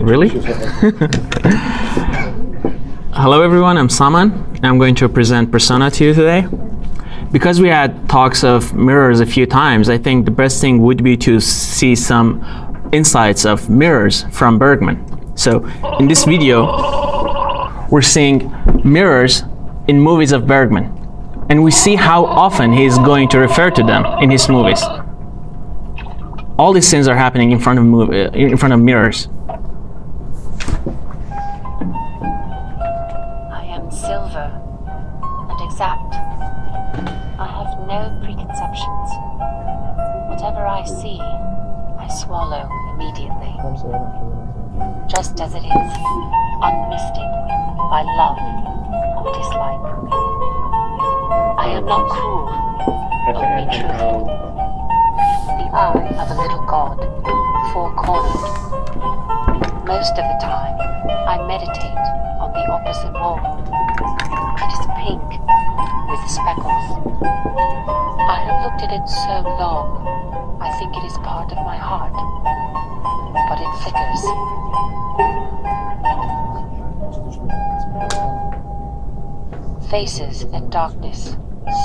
Really? Hello everyone, I'm Saman. I'm going to present Persona to you today. Because we had talks of mirrors a few times, I think the best thing would be to see some insights of mirrors from Bergman. So in this video, we're seeing mirrors in movies of Bergman. And we see how often he's going to refer to them in his movies. All these scenes are happening in front of mirrors. I am silver and exact. I have no preconceptions. Whatever I see, I swallow immediately. Just as it is, unmisted by love or dislike. I am not cruel, only truthful. The eye of a little god, four-cornered. Most of the time, I meditate on the opposite wall. It is pink, with speckles. I have looked at it so long, I think it is part of my heart. But it flickers. Faces and darkness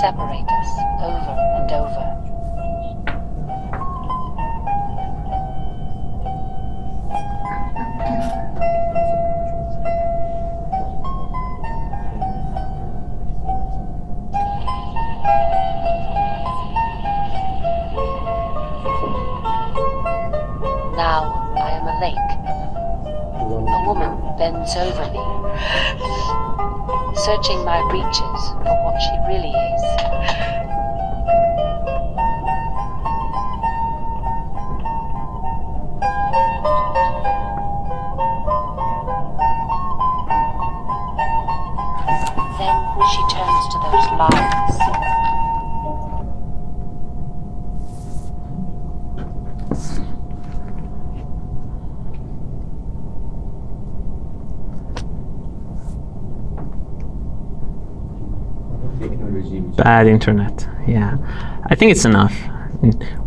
separate us over and over. Now I am a lake. A woman bends over me, searching my reaches for what she really is. Then she turns to those lines. Bad internet, yeah. I think it's enough.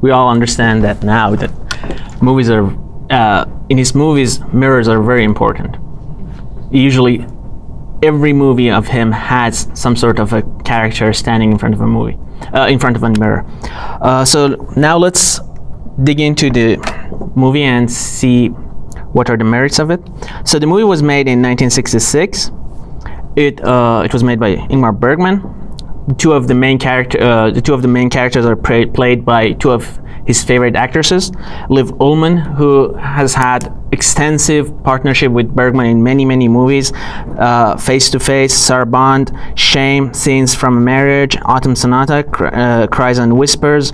We all understand that now, that movies are, in his movies, mirrors are very important. Usually, every movie of him has some sort of a character standing in front of a movie, in front of a mirror. So now let's dig into the movie and see what are the merits of it. So the movie was made in 1966. It was made by Ingmar Bergman. The two of the main characters are played by two of his favorite actresses, Liv Ullmann, who has had extensive partnership with Bergman in many movies, Face to Face, Sarband, Shame, Scenes from a Marriage, Autumn Sonata, Cries and Whispers.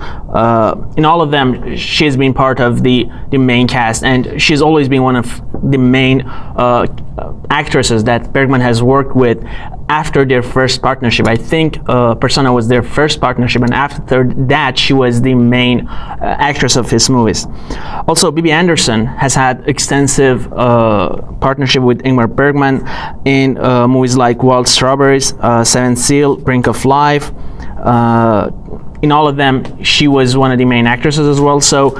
In all of them, she's been part of the main cast, and she's always been one of the main actresses that Bergman has worked with after their first partnership. I think Persona was their first partnership, and after that she was the main actress of his movies. Also, Bibi Andersson has had extensive partnership with Ingmar Bergman in movies like Wild Strawberries, Seventh Seal, Brink of Life. In all of them, she was one of the main actresses as well. So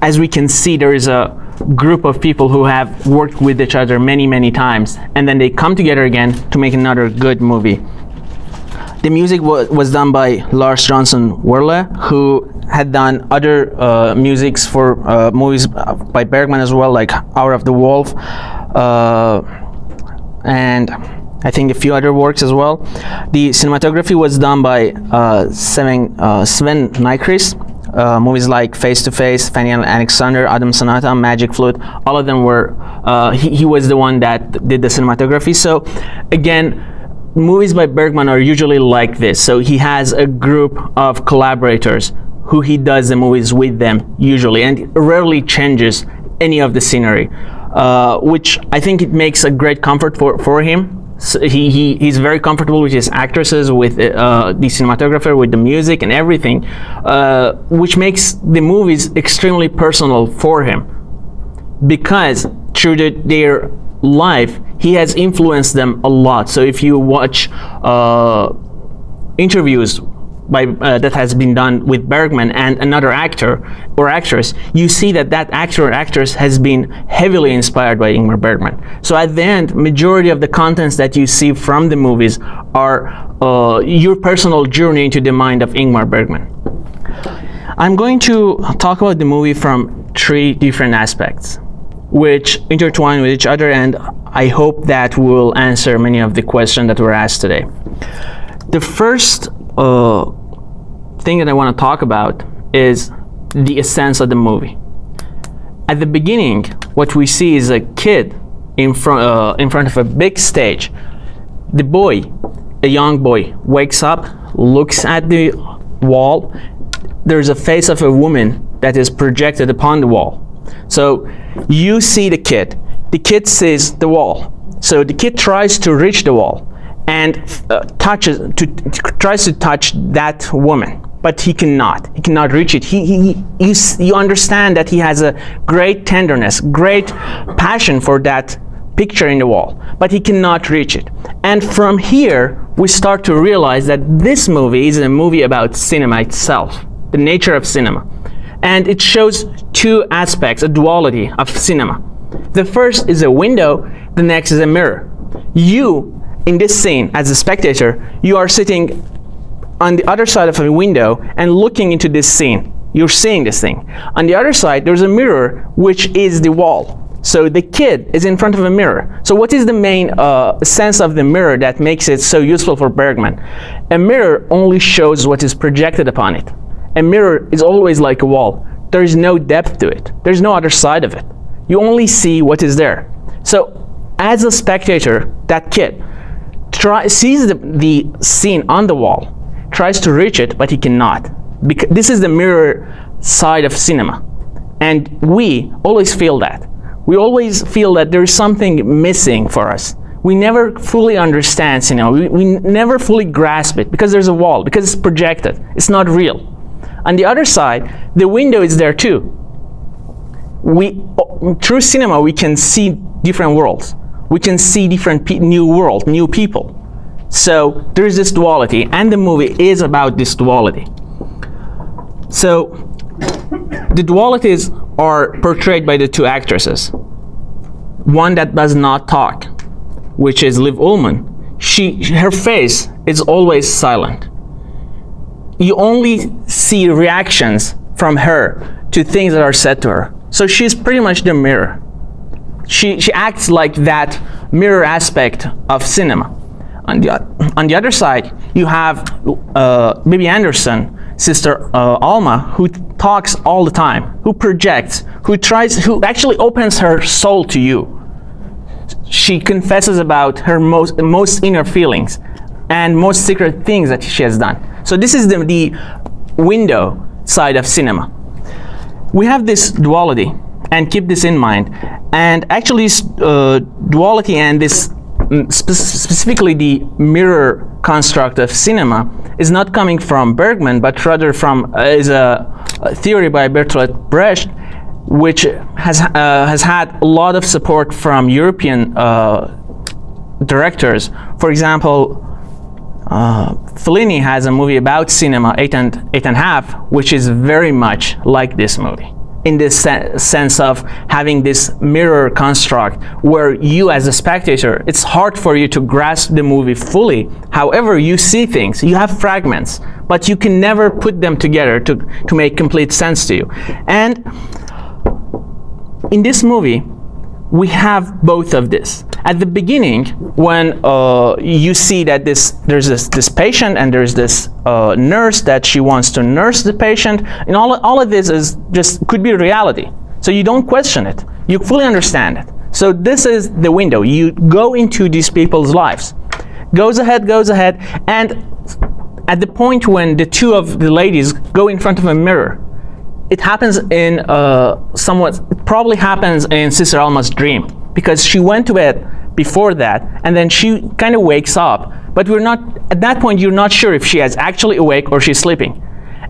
as we can see, there is a group of people who have worked with each other many times, and then they come together again to make another good movie. The music was done by Lars Jonsson Werle, who had done other musics for movies by Bergman as well, like Hour of the Wolf, and I think a few other works as well. The cinematography was done by Sven Nykvist. Movies like Face to Face, Fanny and Alexander, Autumn Sonata, Magic Flute, all of them were, he was the one that did the cinematography. So again, movies by Bergman are usually like this. So he has a group of collaborators who he does the movies with them usually, and rarely changes any of the scenery, which I think it makes a great comfort for him. So he's very comfortable with his actresses, with the cinematographer, with the music and everything, which makes the movies extremely personal for him, because through their life he has influenced them a lot. So if you watch interviews that has been done with Bergman and another actor or actress, you see that that actor or actress has been heavily inspired by Ingmar Bergman. So at the end, majority of the contents that you see from the movies are your personal journey into the mind of Ingmar Bergman. I'm going to talk about the movie from 3 different aspects, which intertwine with each other, and I hope that will answer many of the questions that were asked today. The first thing that I want to talk about is the essence of the movie. At the beginning, what we see is a kid in front of a big stage. The boy, a young boy, wakes up, looks at the wall. There's a face of a woman that is projected upon the wall. So you see the kid sees the wall. So the kid tries to reach the wall and tries to touch that woman, but he cannot reach it. You understand that he has a great tenderness, great passion for that picture in the wall, but he cannot reach it. And from here, we start to realize that this movie is a movie about cinema itself, the nature of cinema. And it shows 2 aspects, a duality of cinema. The first is a window, the next is a mirror. You, in this scene, as a spectator, you are sitting on the other side of a window and looking into this scene. You're seeing this thing. On the other side, there's a mirror, which is the wall. So the kid is in front of a mirror. So what is the main sense of the mirror that makes it so useful for Bergman? A mirror only shows what is projected upon it. A mirror is always like a wall. There is no depth to it. There's no other side of it. You only see what is there. So as a spectator, that kid sees the scene on the wall, tries to reach it, but he cannot. Because this is the mirror side of cinema. And we always feel that. We always feel that there is something missing for us. We never fully understand cinema. We never fully grasp it because there's a wall, because it's projected. It's not real. On the other side, the window is there too. Through cinema, we can see different worlds. We can see different new worlds, new people. So there's this duality, and the movie is about this duality. So the dualities are portrayed by the 2 actresses. One that does not talk, which is Liv Ullmann. Her face is always silent. You only see reactions from her to things that are said to her. So she's pretty much the mirror. She acts like that mirror aspect of cinema. On the other side, you have Bibi Andersson, sister Alma, who talks all the time, who projects, who actually opens her soul to you. She confesses about her most inner feelings and most secret things that she has done. So this is the window side of cinema. We have this duality, and keep this in mind. And actually, duality and this specifically the mirror construct of cinema is not coming from Bergman, but rather is a theory by Bertolt Brecht, which has had a lot of support from European directors. For example, Fellini has a movie about cinema, 8 and a half, which is very much like this movie, in this sense of having this mirror construct where you as a spectator, it's hard for you to grasp the movie fully. However, you see things, you have fragments, but you can never put them together to make complete sense to you. And in this movie, we have both of this. At the beginning, when you see that there's this patient and there's this nurse that she wants to nurse the patient, and all of this is could be reality. So you don't question it. You fully understand it. So this is the window. You go into these people's lives. Goes ahead, and at the point when the 2 of the ladies go in front of a mirror, it happens in it probably happens in Sister Alma's dream, because she went to bed before that, and then she kind of wakes up, but at that point you're not sure if she is actually awake or she's sleeping.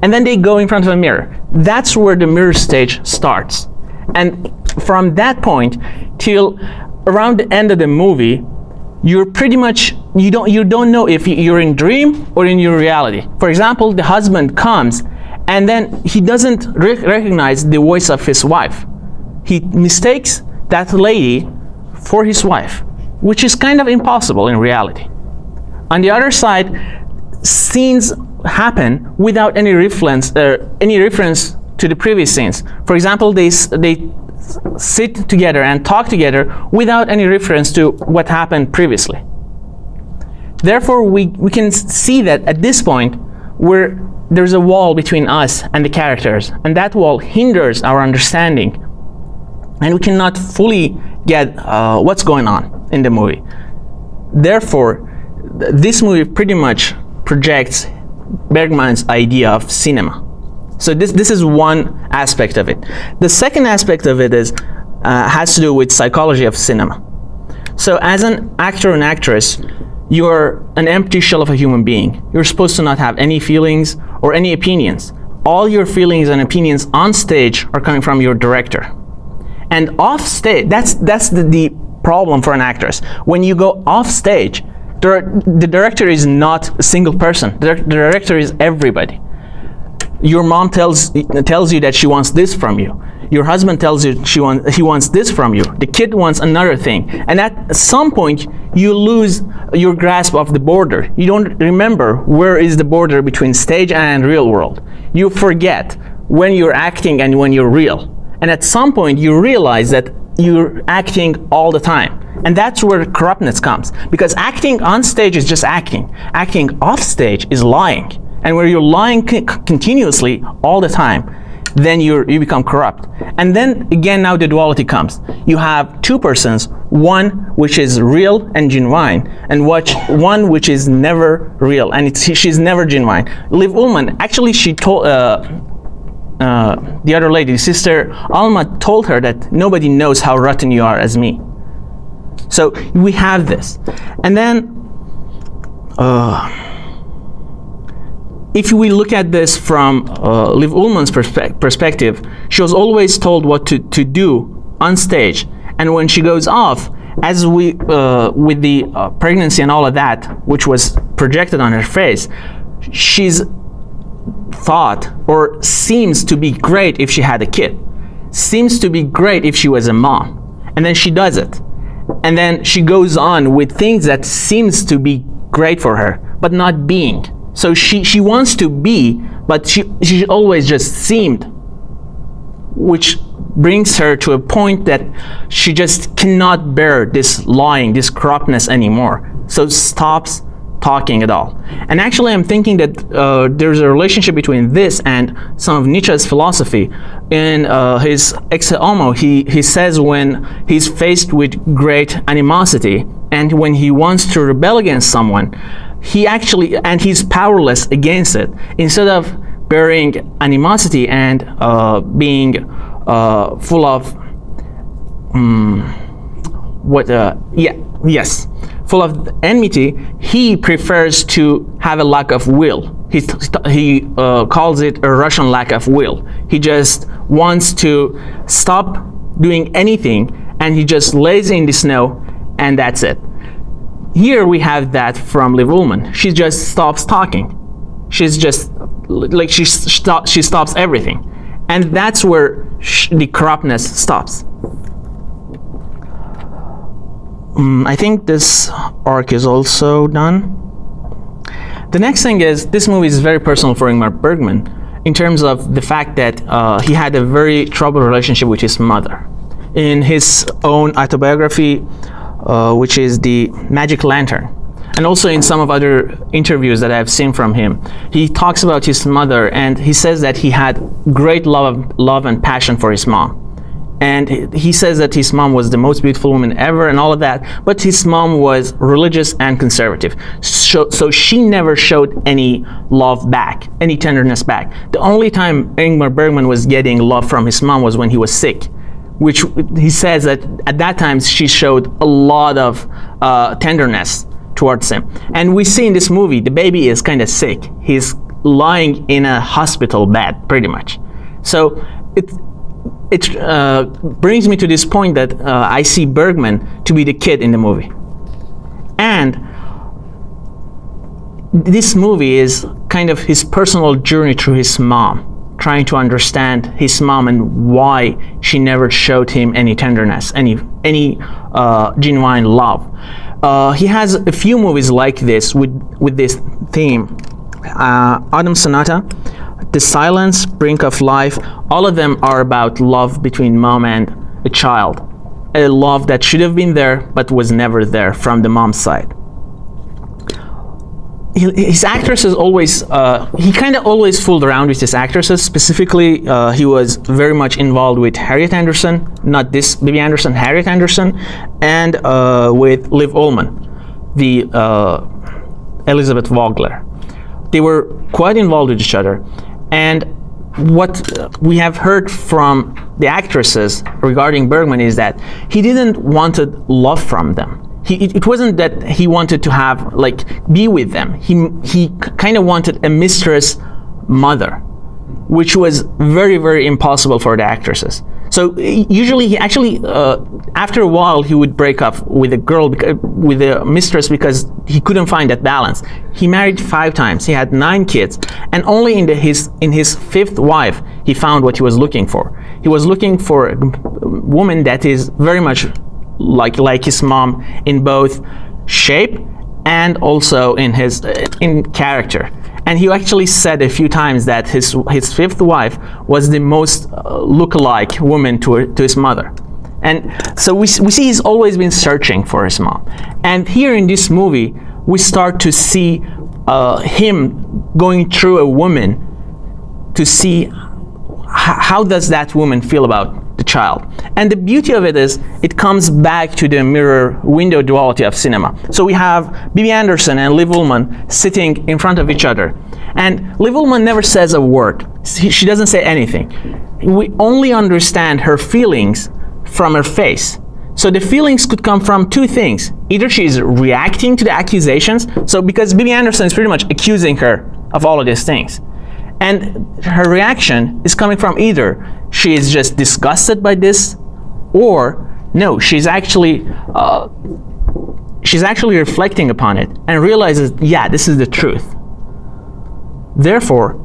And then they go in front of a mirror. That's where the mirror stage starts. And from that point till around the end of the movie, you're pretty much you don't know if you're in dream or in your reality. For example, the husband comes and then he doesn't recognize the voice of his wife. He mistakes that lady for his wife, which is kind of impossible in reality. On the other side, scenes happen without any reference to the previous scenes. For example, they sit together and talk together without any reference to what happened previously. Therefore, we can see that at this point, where there's a wall between us and the characters, and that wall hinders our understanding, and we cannot fully get what's going on in the movie. Therefore, this movie pretty much projects Bergman's idea of cinema. So this is one aspect of it. The second aspect of it is has to do with psychology of cinema. So as an actor and actress, you're an empty shell of a human being. You're supposed to not have any feelings or any opinions. All your feelings and opinions on stage are coming from your director. And off stage, that's the problem for an actress. When you go off stage, the director is not a single person. The director is everybody. Your mom tells you that she wants this from you. Your husband tells you he wants this from you. The kid wants another thing. And at some point, you lose your grasp of the border. You don't remember where is the border between stage and real world. You forget when you're acting and when you're real. And at some point, you realize that you're acting all the time. And that's where corruptness comes. Because acting on stage is just acting. Acting off stage is lying. And where you're lying continuously all the time, then you become corrupt. And then again, now the duality comes. You have two persons, one which is real and genuine, and one which is never real, and she's never genuine. Liv Ullmann, actually she told, the other lady, sister Alma, told her that nobody knows how rotten you are as me. So we have this. And then, if we look at this from Liv Ullmann's perspective, she was always told what to do on stage. And when she goes off, as with the pregnancy and all of that, which was projected on her face, she's thought or seems to be great if she had a kid. Seems to be great if she was a mom. And then she does it. And then she goes on with things that seems to be great for her, but not being. So she wants to be, but she always just seemed, which brings her to a point that she just cannot bear this lying, this corruptness anymore. So stops talking at all. And actually I'm thinking that there's a relationship between this and some of Nietzsche's philosophy. In his Ex Homo, he says when he's faced with great animosity and when he wants to rebel against someone, he's powerless against it. Instead of bearing animosity and being full of full of enmity, he prefers to have a lack of will. He calls it a Russian lack of will. He just wants to stop doing anything and he just lays in the snow and that's it. Here we have that from Liv Ullmann. She just stops talking. She's just like she stops everything, and that's where the corruptness stops. I think this arc is also done. The next thing is, this movie is very personal for Ingmar Bergman in terms of the fact that he had a very troubled relationship with his mother. In his own autobiography, which is The Magic Lantern, and also in some of other interviews that I've seen from him, he talks about his mother, and he says that he had great love and passion for his mom. And he says that his mom was the most beautiful woman ever and all of that, but his mom was religious and conservative. So she never showed any love back, any tenderness back. The only time Ingmar Bergman was getting love from his mom was when he was sick, which he says that at that time she showed a lot of tenderness towards him. And we see in this movie, the baby is kind of sick. He's lying in a hospital bed, pretty much. So it brings me to this point that I see Bergman to be the kid in the movie. And this movie is kind of his personal journey through his mom, trying to understand his mom and why she never showed him any tenderness, any genuine love. He has a few movies like this with this theme. Autumn Sonata, The Silence, Brink of Life, all of them are about love between mom and a child. A love that should have been there but was never there from the mom's side. His actresses always, he kind of always fooled around with his actresses. Specifically, he was very much involved with Harriet Andersson, not this Bibi Andersson, Harriet Andersson, and with Liv Ullmann, the Elizabeth Wagler. They were quite involved with each other. And what we have heard from the actresses regarding Bergman is that he didn't wanted love from them. It wasn't that he wanted to have, like, be with them. He kind of wanted a mistress mother, which was very, very impossible for the actresses. So usually he actually, after a while, he would break up with a girl, with a mistress, because he couldn't find that balance. He married 5 times. He had 9 kids, and only in his 5th wife he found what he was looking for. He was looking for a woman that is very much like his mom in both shape and also in character. And he actually said a few times that his 5th wife was the most look-alike woman to his mother. And so we see he's always been searching for his mom. And here in this movie, we start to see him going through a woman to see how does that woman feel about the child. And the beauty of it is it comes back to the mirror window duality of cinema. So we have Bibi Andersson and Liv Ullmann sitting in front of each other, and Liv Ullmann never says a word. She doesn't say anything. We only understand her feelings from her face. So the feelings could come from 2 things. Either she is reacting to the accusations, so because Bibi Andersson is pretty much accusing her of all of these things, and her reaction is coming from either she is just disgusted by this, or no, she's actually reflecting upon it and realizes, yeah, this is the truth. Therefore,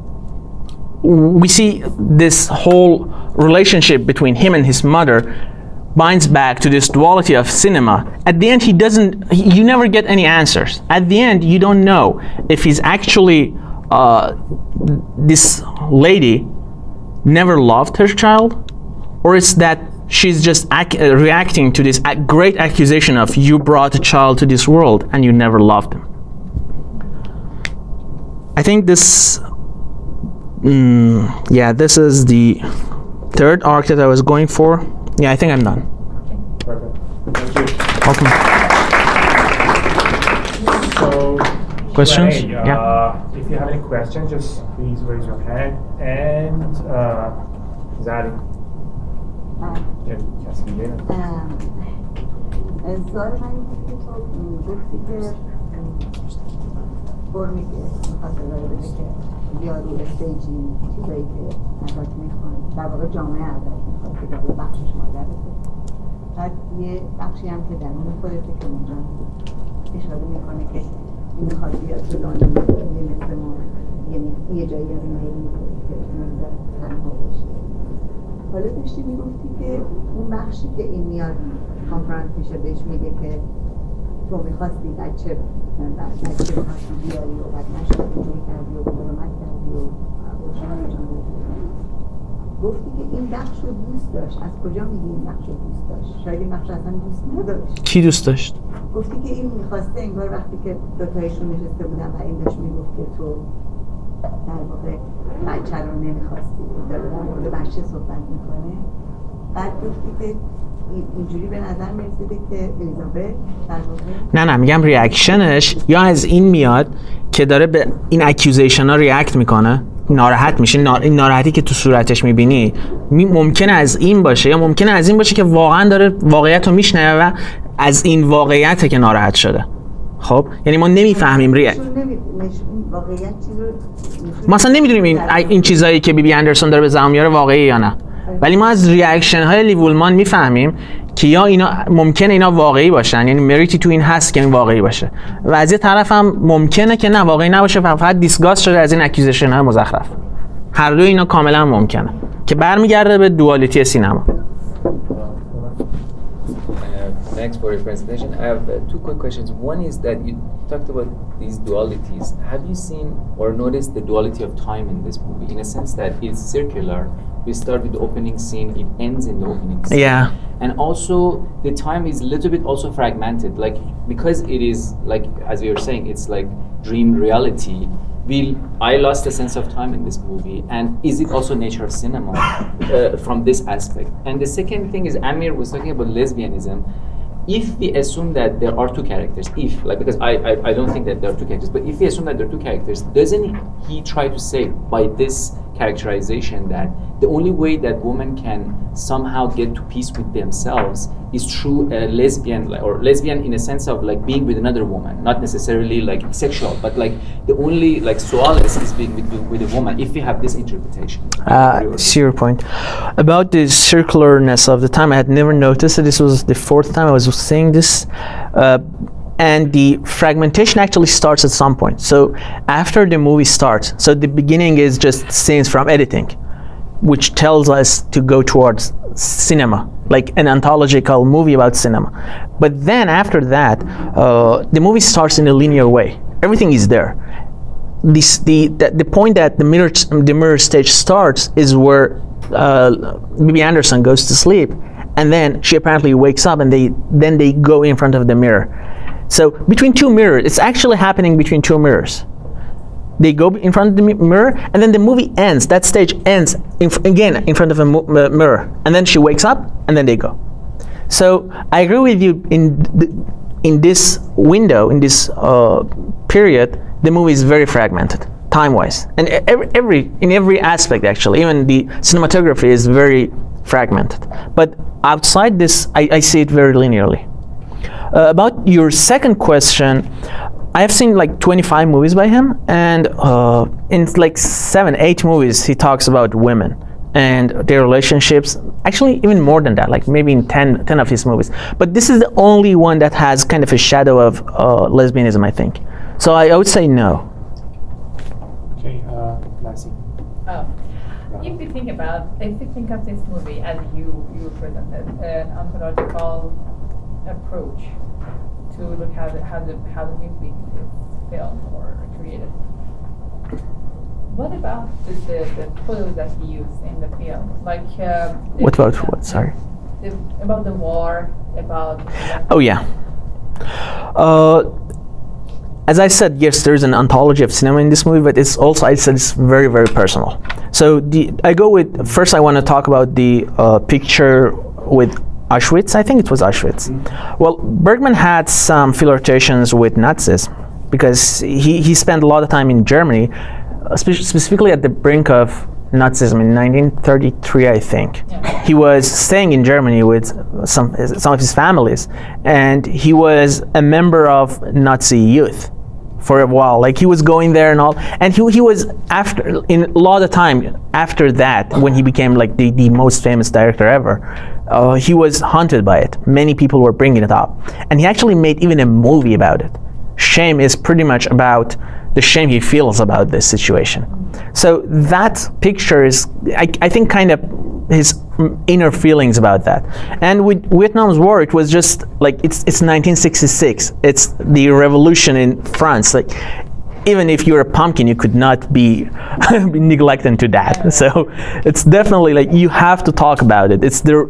we see this whole relationship between him and his mother binds back to this duality of cinema. At the end, you never get any answers. At the end, you don't know if he's actually this lady never loved her child, or it's that she's just reacting to this great accusation of you brought a child to this world and you never loved him. I think this, this is the 3rd arc that I was going for. Yeah, I think I'm done. Perfect. Thank you. Welcome. So, questions? Yeah. If you have any questions, just please raise your hand. And Zari. کسی دیگه سوال من این که تو گفتی که فرمی که میخواست اداره بده که بیا رو استیجی چیزایی که ازت میخوان، در واقع جامعه ازت میخواد که در بخشش مادرته. بعد یه بخشی هم که درون خودته که اونجا اشاره میکنه که این میخواد بیاد تو لندن یه مثل ما یه جایی از این هایی میکنه که نمیدار تنها باشی. حالا داشتی میگفتی که اون بخشی که این میاد کانفرانس میشه بهش میگه که تو میخواستی بچه میخواستی بیاری و بعد نشد اینجوری کردی و برامت کردی و باشن جانه گفتی که این بخش رو دوست داشت. از کجا میگی این بخش رو دوست داشت؟ شاید این بخش اصلا دوست نداشت. کی دوست داشت؟ گفتی که این میخواسته انگار وقتی که دوتایشون نشسته بودن و این داشت میگفت که تو در واقع بچه رو نمیخواستی، داره در مورد بچه صحبت میکنه. بعد گفتی که اینجوری به نظر میرسیده که الیزابت در واقع نه میگم ریاکشنش یا از این میاد که داره به این اکیوزیشن ها ریاکت میکنه، ناراحت میشه. این ناراحتی که تو صورتش میبینی ممکنه از این باشه، یا ممکنه از این باشه که واقعا داره واقعیت رو میشنوه و از این واقعیته که ناراحت شده. خب یعنی ما نمیفهمیم واقعیت چیزو ما اصلا نمیدونیم این چیزایی که بیبی اندرسون داره به زبان میاره واقعی یا نه. ولی ما از ریاکشن های لیوولمان میفهمیم که یا اینا ممکنه اینا واقعی باشن، یعنی مریتی تو این هست که این واقعی باشه، و از یه طرف هم ممکنه که نه واقعی نباشه، فقط دیسگاست شده از این اکیوزیشن های مزخرف. هر دو اینا کاملا ممکنه که برمیگرده به دوالیتی سینما. Thanks for your presentation. I have two quick questions. One is that you talked about these dualities. Have you seen or noticed the duality of time in this movie? In a sense that it's circular. We start with the opening scene, it ends in the opening scene. Yeah. And also the time is a little bit also fragmented. Like, because it is like, as we were saying, it's like dream reality. I lost the sense of time in this movie, and is it also nature of cinema from this aspect? And the second thing is, Amir was talking about lesbianism. If we assume that there are two characters, because I don't think that there are two characters, but if we assume that there are two characters, doesn't he try to say by this characterization that the only way that women can somehow get to peace with themselves is through a lesbian, or lesbian in a sense of like being with another woman, not necessarily like sexual, but like the only like solace is being with a woman, if we have this interpretation. See your point about the circularness of the time. I had never noticed it. This was the fourth time I was seeing this. And the fragmentation actually starts at some point. So after the movie starts, so the beginning is just scenes from editing, which tells us to go towards cinema, like an anthological movie about cinema. But then after that, the movie starts in a linear way. Everything is there. The point that the mirror stage starts is where Bibi Andersson goes to sleep, and then she apparently wakes up, and then they go in front of the mirror. So between two mirrors, it's actually happening between two mirrors. They go in front of the mirror, and then the movie ends. That stage ends again in front of a mirror, and then she wakes up, and then they go. So I agree with you in this window, in this period, the movie is very fragmented, time-wise, and in every aspect actually. Even the cinematography is very fragmented. But outside this, I see it very linearly. About your second question, I have seen like 25 movies by him, and in like 7-8 movies he talks about women and their relationships. Actually, even more than that, like maybe in 10 of his movies. But this is the only one that has kind of a shadow of lesbianism, I think. So I would say no. Okay, Lassie. If you think of this movie as you presented, an ontological approach to look how the movie is filmed or created. What about the photos that he used in the film? Like What about what? Sorry. About the war, about. Oh yeah. As I said, yes, there's an ontology of cinema in this movie, but it's also, I said, it's very, very personal. So first I want to talk about the picture with Auschwitz. I think it was Auschwitz. Well, Bergman had some flirtations with Nazis because he spent a lot of time in Germany, specifically at the brink of Nazism in 1933, I think. Yeah. He was staying in Germany with some of his families, and he was a member of Nazi youth for a while. Like he was going there and all, and he was in a lot of time after that, when he became like the most famous director ever, he was haunted by it. Many people were bringing it up, and he actually made even a movie about it. Shame is pretty much about the shame he feels about this situation. So that picture is, I think, kind of his inner feelings about that. And with Vietnam's war, it was just like it's 1966. It's the revolution in France. Like even if you're a pumpkin, you could not be neglected to that. So it's definitely like you have to talk about it. It's the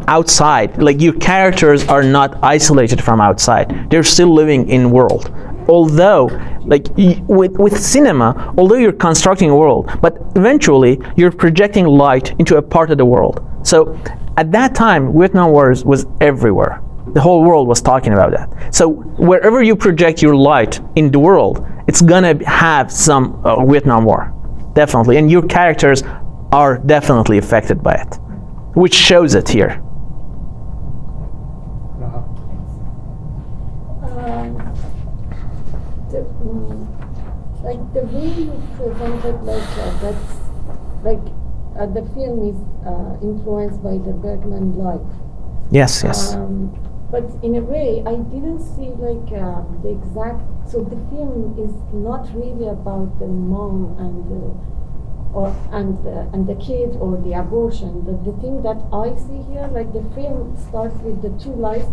outside. Like your characters are not isolated from outside. They're still living in world. Although, like with cinema, although you're constructing a world, but eventually you're projecting light into a part of the world. So at that time, Vietnam War was everywhere. The whole world was talking about that. So wherever you project your light in the world, it's gonna have some Vietnam War, definitely. And your characters are definitely affected by it, which shows it here. Like the way you presented, like that's like the film is influenced by the Bergman life. Yes, yes. But in a way, I didn't see like the exact. So the film is not really about the mom and the kid or the abortion. The thing that I see here, like the film starts with the two lives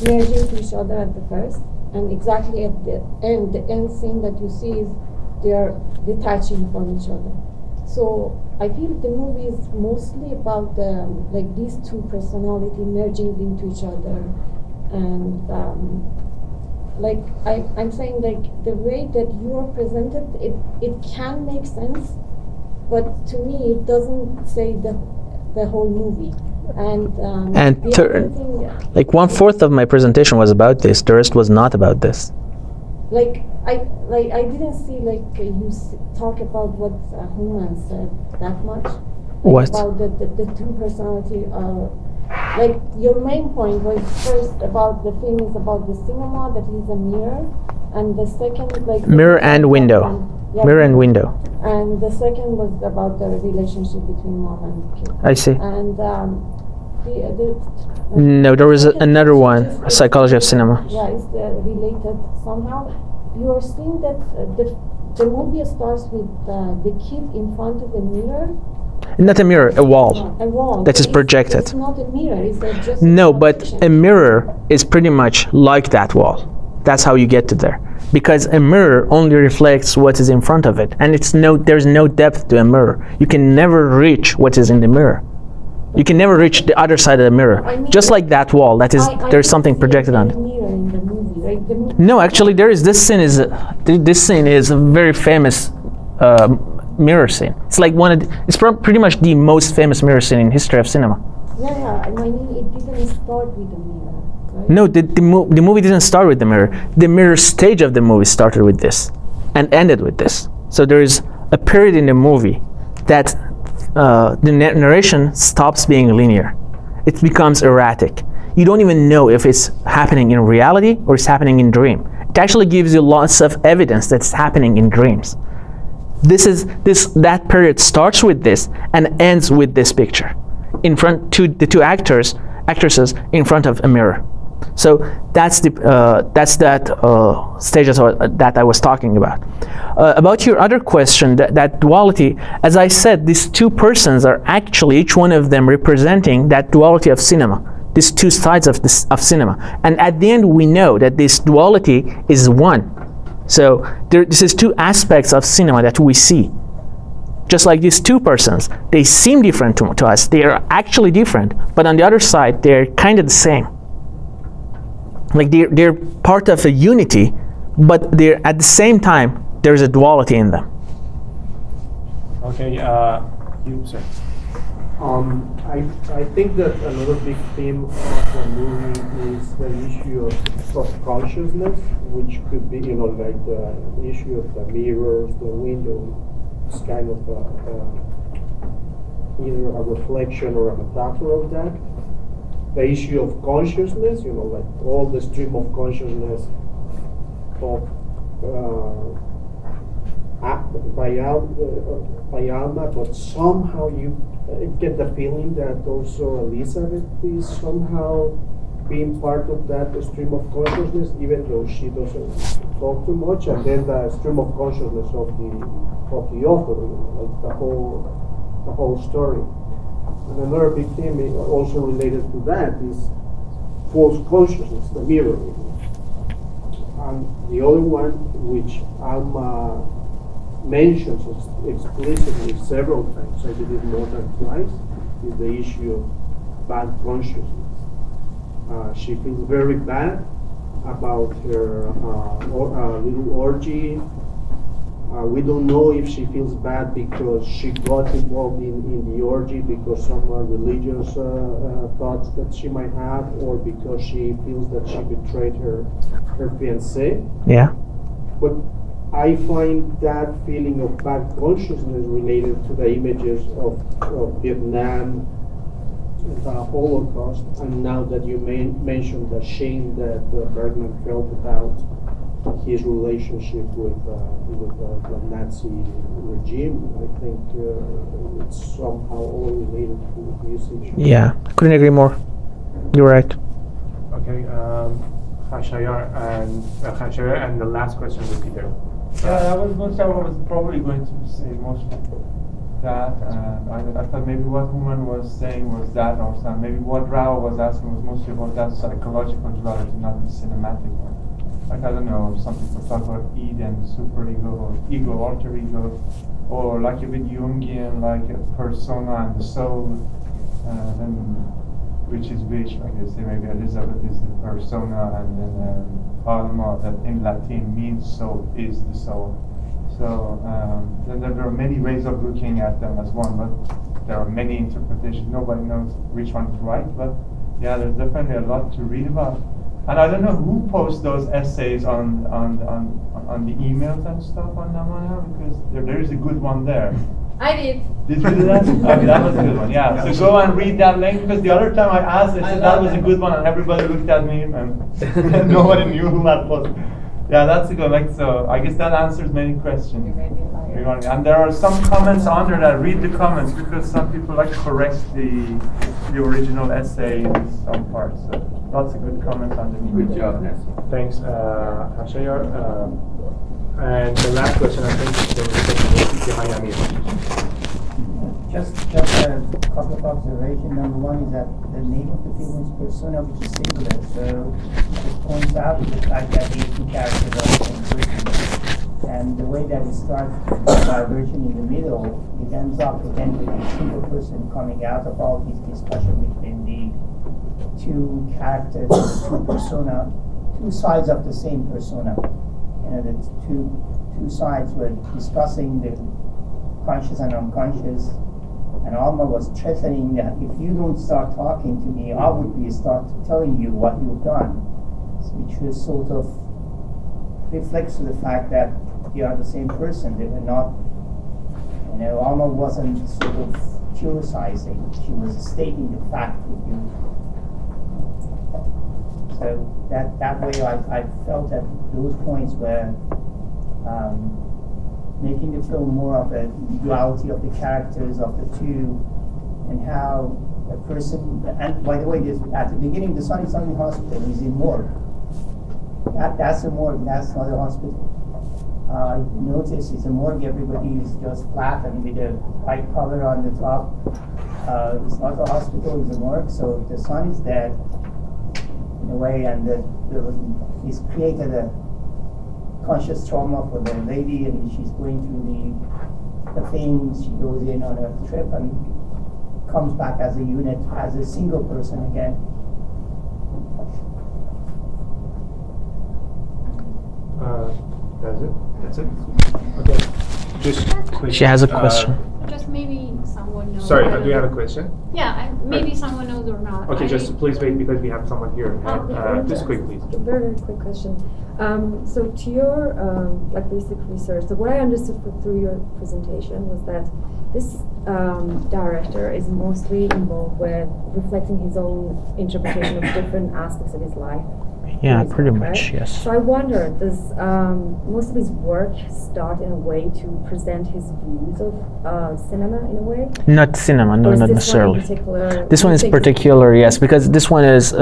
merging to each other at the first, and exactly at the end scene that you see is they are detaching from each other. So I feel the movie is mostly about like these two personalities merging into each other, and like I'm saying, like the way that you are presented, it can make sense, but to me it doesn't say the whole movie. And the other thing, like 1/4 of my presentation was about this. The rest was not about this. Like I didn't see like you talk about what Ullmann said that much. Like What? about the two personality. Like your main point was first about the film is about the cinema, that is a mirror, and the second like Mirror and window. Yeah, Mirror and window. And the second was about the relationship between mom and kid. I see. And No, there was another one, Psychology of Cinema. Yeah, it's related somehow. You are seeing that the movie starts with the kid in front of a mirror. Not a mirror, a wall. A wall. That is projected. It's not a mirror. It's just No, a but projection. a mirror is pretty much like that wall. That's how you get to there. Because a mirror only reflects what is in front of it, and there's no depth to a mirror. You can never reach what is in the mirror. You can never reach the other side of the mirror. I mean, Just like that wall, there's didn't something see projected on any it. mirror in the movie, right? No, actually, there is. This scene is a very famous mirror scene. It's like it's pretty much the most famous mirror scene in history of cinema. Yeah. I mean, it didn't start with a mirror, right? No, the movie didn't start with the mirror. The mirror stage of the movie started with this, and ended with this. So there is a period in the movie that the narration stops being linear. It becomes erratic. You don't even know if it's happening in reality or it's happening in dream. It actually gives you lots of evidence that it's happening in dreams. That period starts with this and ends with this picture, in front to the two actresses in front of a mirror. So that's that stages that I was talking about. About your other question, that duality, as I said, these two persons are actually each one of them representing that duality of cinema, these two sides of cinema. And at the end, we know that this duality is one. So this is two aspects of cinema that we see. Just like these two persons, they seem different to us. They are actually different, but on the other side, they're kind of the same. Like they're part of a unity, but they're at the same time there's a duality in them. Okay, you sir. I think that another big theme of the movie is the issue of consciousness, which could be, like the issue of the mirrors, the window. It's kind of either a reflection or a metaphor of that. The issue of consciousness, like all the stream of consciousness of by Alma, but somehow you get the feeling that also Elizabeth is somehow being part of that stream of consciousness, even though she doesn't talk too much, and then the stream of consciousness of the author, like the whole story. And another big theme also related to that is false consciousness, the mirror. And the other one, which Alma mentions explicitly several times, I did it more than twice, is the issue of bad consciousness. She feels very bad about her little orgy. We don't know if she feels bad because she got involved in the orgy because some religious thoughts that she might have, or because she feels that she betrayed her fiancé. Yeah. But I find that feeling of bad consciousness related to the images of Vietnam, the Holocaust, and now that you mentioned the shame that Bergman felt about his relationship with the Nazi regime. I think it's somehow all related to these issues. Yeah, I couldn't agree more. You're right. Okay, Khashayar, and the last question would be there. Yeah, I was probably going to say mostly that, and I thought maybe what Ullmann was saying was that, or maybe what Rao was asking was mostly about that psychological duality, not the cinematic one. Like, I don't know, some people talk about Eden, superego, or ego, alter ego, or like a bit Jungian, like a persona and the soul, then which is which, like they say maybe Elizabeth is the persona, and then Alma, that in Latin means soul, is the soul. So then there are many ways of looking at them as one, but there are many interpretations. Nobody knows which one is right, but yeah, there's definitely a lot to read about. And I don't know who posts those essays on the emails and stuff on Namana, because there is a good one there. I did. Did you do that? Okay, that was a good one. Yeah. So go and read that link, because the other time I asked, I said that was a good one, and everybody looked at me, and nobody knew who that was. Yeah, that's a good. Like, so I guess that answers many questions. You made me a liar. Regarding, and there are some comments on there that read the comments, because some people like correct the original essay in some parts. So lots of good comments on the Good job, Nancy. Thanks, Khashayar. And the last question, I think, there was a question behind Amir. Just a couple of observations. Number one is that the name of the film is Persona, which is singular. So it points out the fact that the two characters are the same person. And the way that it starts with the diversion in the middle, it ends up again with a single person coming out of all this discussion between the two characters, the two persona, two sides of the same persona. You know, the two sides were discussing the conscious and unconscious. And Alma was threatening that if you don't start talking to me, I would start telling you what you've done, which was sort of reflects to the fact that they are the same person. They were not, you know, Alma wasn't sort of theorizing. She was stating the fact with you. So that way I felt that those points were making the film more of a duality of the characters of the two, and how a person, and by the way, at the beginning, the son is not in hospital, he's in morgue. That's a morgue, that's not a hospital. You notice it's a morgue, everybody is just flat and with a white color on the top. It's not a hospital, it's a morgue, so the son is dead in a way, and he's created a conscious trauma for the lady, and she's going through the things. She goes in on a trip and comes back as a unit, as a single person again. That's it? Okay. Just quick. She has a question. Just maybe someone knows. Sorry, do you have a question? Yeah, maybe someone knows or not. Okay, just please wait, because we have someone here. Just quick, please. Very quick question. So to your like basic research, so what I understood through your presentation was that this director is mostly involved with reflecting his own interpretation of different aspects of his life. Yeah, pretty much, yes. So I wonder, does most of his work start in a way to present his views of cinema in a way? Not cinema, no, not necessarily. This one is particular, yes, because this one is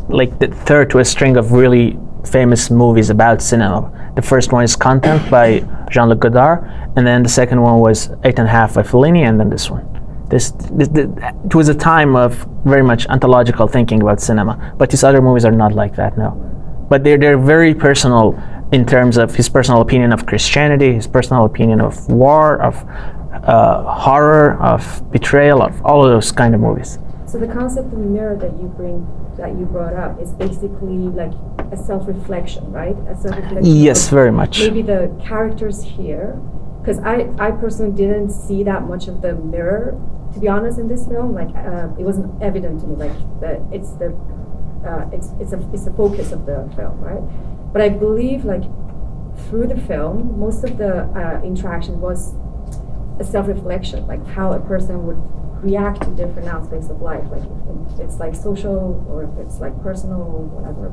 like the third to a string of really famous movies about cinema. The first one is Content by Jean-Luc Godard, and then the second one was 8.5 by Fellini, and then this one. It was a time of very much ontological thinking about cinema, but his other movies are not like that, no. But they're very personal in terms of his personal opinion of Christianity, his personal opinion of war, of horror, of betrayal, of all of those kind of movies. So the concept of mirror that you brought up is basically like a self-reflection, right? A self-reflection. Yes, very much. Maybe the characters here, because I personally didn't see that much of the mirror, to be honest, in this film. Like it wasn't evident to me. Like it's a focus of the film, right? But I believe like through the film, most of the interaction was a self-reflection, like how a person would react to different aspects of life, like if it's like social or if it's like personal or whatever.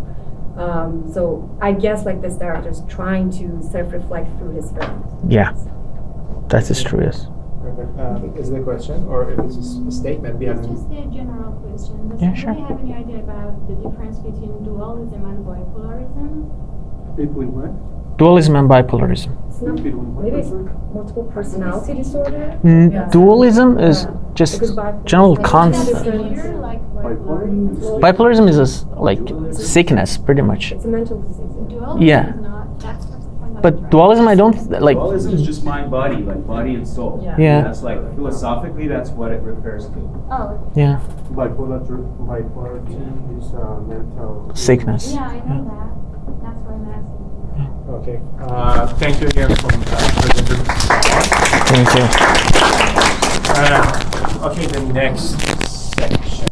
So I guess like this director is trying to self-reflect through his film. Yeah, that is true. Yes. Perfect. Is it a question or if it's a statement? We It's haven't. just a general question. Does Yeah, sure. anybody have any idea about the difference between dualism and bipolarism? Between what? Dualism and bipolarism. It's not, maybe it's multiple personality disorder. Dualism is Yeah. just Because bipolar- general Like, concept. Severe, like bipolarism? Bipolarism is a like sickness, pretty much. It's a mental disease. Dualism Yeah. is not. That's the point that But I'm trying dualism, I don't like. Dualism is just mind body, like body and soul. Yeah. That's like philosophically, that's what it refers to. Oh, Yeah, Bipolarity is mental sickness. yeah, I know that. That's why I'm asking. Okay. Thank you again for presenting. Thank you. Okay, the next section.